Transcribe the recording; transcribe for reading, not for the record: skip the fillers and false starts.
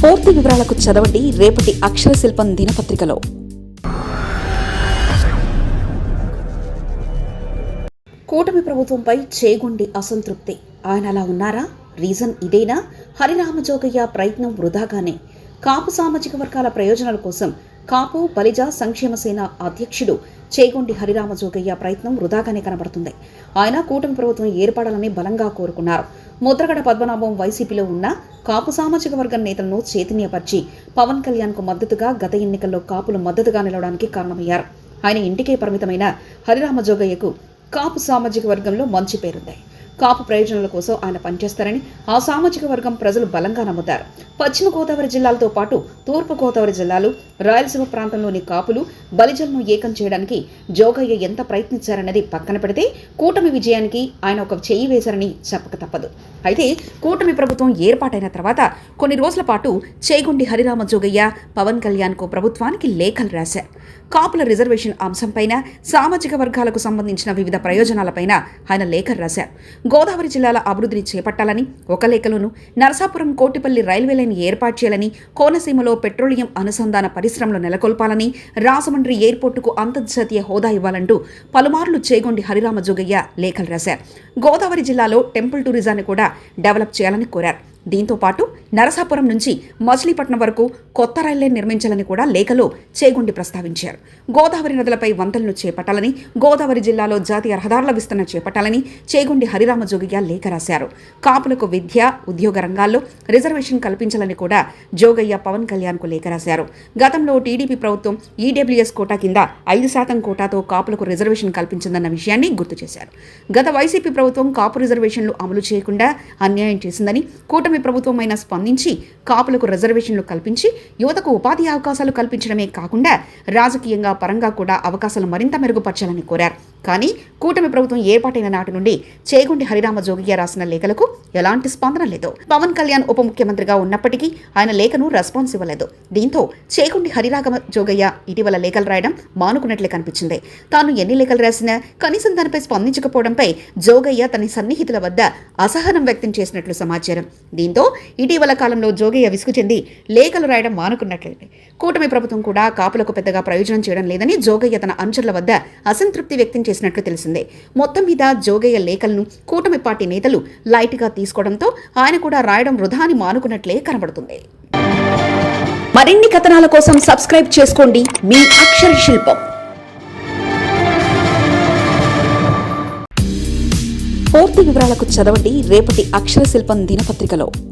పూర్తి వివరాలకు చదవండి రేపటి అక్షర శిల్పం దినపత్రికలో. కూటమి ప్రభుత్వంపై చేగొండి అసంతృప్తి. ఆయన అలా ఉన్నారా? రీజన్ ఇదేనా? హరిరామజోగయ్య ప్రయత్నం వృధాగానే. కాపు సామాజిక వర్గాల ప్రయోజనాల కోసం కాపు బలిజ సంక్షేమ సేన అధ్యక్షుడు చేగొండి హరిరామజోగయ్య ప్రయత్నం వృధాగానే కనబడుతుంది. ఆయన కూటమి ప్రభుత్వం ఏర్పడాలని బలంగా కోరుకున్నారు. ముద్రగడ పద్మనాభం వైసీపీలో ఉన్న కాపు సామాజిక వర్గం నేతలను చైతన్యపరిచి పవన్ కళ్యాణ్ కు మద్దతుగా గత ఎన్నికల్లో కాపులు మద్దతుగా నిలవడానికి కారణమయ్యారు. ఆయన ఇంటికే పరిమితమైన హరిరామజోగయ్యకు కాపు సామాజిక వర్గంలో మంచి పేరుంది. కాపు ప్రయోజనాల కోసం ఆయన పనిచేస్తారని ఆ సామాజిక వర్గం ప్రజలు బలంగా నమ్ముతారు. పశ్చిమ గోదావరి జిల్లాలతో పాటు తూర్పు గోదావరి జిల్లాలు, రాయలసీమ ప్రాంతంలోని కాపులు బలిజలను ఏకం చేయడానికి జోగయ్య ఎంత ప్రయత్నించారన్నది పక్కన పెడితే కూటమి విజయానికి ఆయన ఒక చెయ్యి వేశారని చెప్పక తప్పదు. అయితే కూటమి ప్రభుత్వం ఏర్పాటైన తర్వాత కొన్ని రోజుల పాటు చేగొండి హరిరామజోగయ్య పవన్ కళ్యాణ్ కు ప్రభుత్వానికి లేఖలు రాశారు. కాపుల రిజర్వేషన్ అంశంపైన, సామాజిక వర్గాలకు సంబంధించిన వివిధ ప్రయోజనాలపైన ఆయన లేఖలు రాశారు. గోదావరి జిల్లాల అభివృద్ధిని చేపట్టాలని ఒక లేఖలోను, నరసాపురం కోటిపల్లి రైల్వే లైన్ ఏర్పాటు చేయాలని, కోనసీమలో పెట్రోలియం అనుసంధాన పరిశ్రమలు నెలకొల్పాలని, రాజమండ్రి ఎయిర్పోర్టుకు అంతర్జాతీయ హోదా ఇవ్వాలంటూ పలుమార్లు చేగొండి హరిరామజోగయ్య లేఖలు రాశారు. గోదావరి జిల్లాలో టెంపుల్ టూరిజాన్ని కూడా డెవలప్ చేయాలని కోరారు. దీంతో పాటు నరసాపురం నుంచి మచిలీపట్నం వరకు కొత్త రైళ్లే నిర్మించాలని కూడా లేఖలో చేగొండి ప్రస్తావించారు. గోదావరి నదులపై వంతెనలు చేపట్టాలని, గోదావరి జిల్లాలో జాతీయ రహదారుల విస్తరణ చేపట్టాలని చేగొండి హరిరామజోగయ్య లేఖ రాశారు. కాపులకు విద్య, ఉద్యోగ రంగాల్లో రిజర్వేషన్ కల్పించాలని కూడా జోగయ్య పవన్ కళ్యాణ్ కు లేఖ రాశారు. గతంలో టీడీపీ ప్రభుత్వం ఈడబ్ల్యూఎస్ కోటా కింద 5% కోటాతో కాపులకు రిజర్వేషన్ కల్పించిందన్న విషయాన్ని గుర్తు చేశారు. గత వైసీపీ ప్రభుత్వం కాపు రిజర్వేషన్లు అమలు చేయకుండా అన్యాయం చేసిందని, కూటమి ప్రభుత్వమైన స్పందించి కాపులకు రిజర్వేషన్లు కల్పించి యువతకు ఉపాధి అవకాశాలు కల్పించడమే కాకుండా రాజకీయంగా పరంగా కూడా అవకాశాలు మరింత మెరుగుపరచాలని కోరారు. కానీ కూటమి ప్రభుత్వం ఏర్పాటైన నాటి నుండి చేగొండి హరిరామజోగయ్య రాసిన లేఖలకు ఎలాంటి స్పందన లేదు. పవన్ కళ్యాణ్ ఉప ముఖ్యమంత్రిగా ఉన్నప్పటికీ ఆయన లేఖను రెస్పాన్స్ ఇవ్వలేదు. దీంతో చేగొండి హరిరామజోగయ్య ఇటీవల లేఖలు రాయడం మానుకున్నట్లే కనిపించింది. తాను ఎన్ని లేఖలు రాసినా కనీసం దానిపై స్పందించకపోవడంపై జోగయ్య తన సన్నిహితుల వద్ద అసహనం వ్యక్తం చేసినట్లు సమాచారం. దీంతో ఇటీవల కాలంలో జోగయ్య విసుగు చెంది లేఖలు రాయడం మానుకున్నట్లయింది. కూటమి ప్రభుత్వం కూడా కాపులకు పెద్దగా ప్రయోజనం చేయడం లేదని జోగయ్య తన అనుచరుల వద్ద అసంతృప్తి వ్యక్తం చేసినట్లు తెలిసిందే. మొత్తం మీద జోగయ్య లేఖలను కూటమి పార్టీ నేతలు లైట్గా తీసుకోవడంతో ఆయన కూడా రాయడం వృధా అని మానుకున్నట్లే కనబడుతుంది. మరిన్ని కథనాల కోసం సబ్స్క్రైబ్ చేసుకోండి మీ అక్షర శిల్పం. పూర్తి వివరాలకు చదవండి రేపటి అక్షర శిల్పం దినపత్రికలో.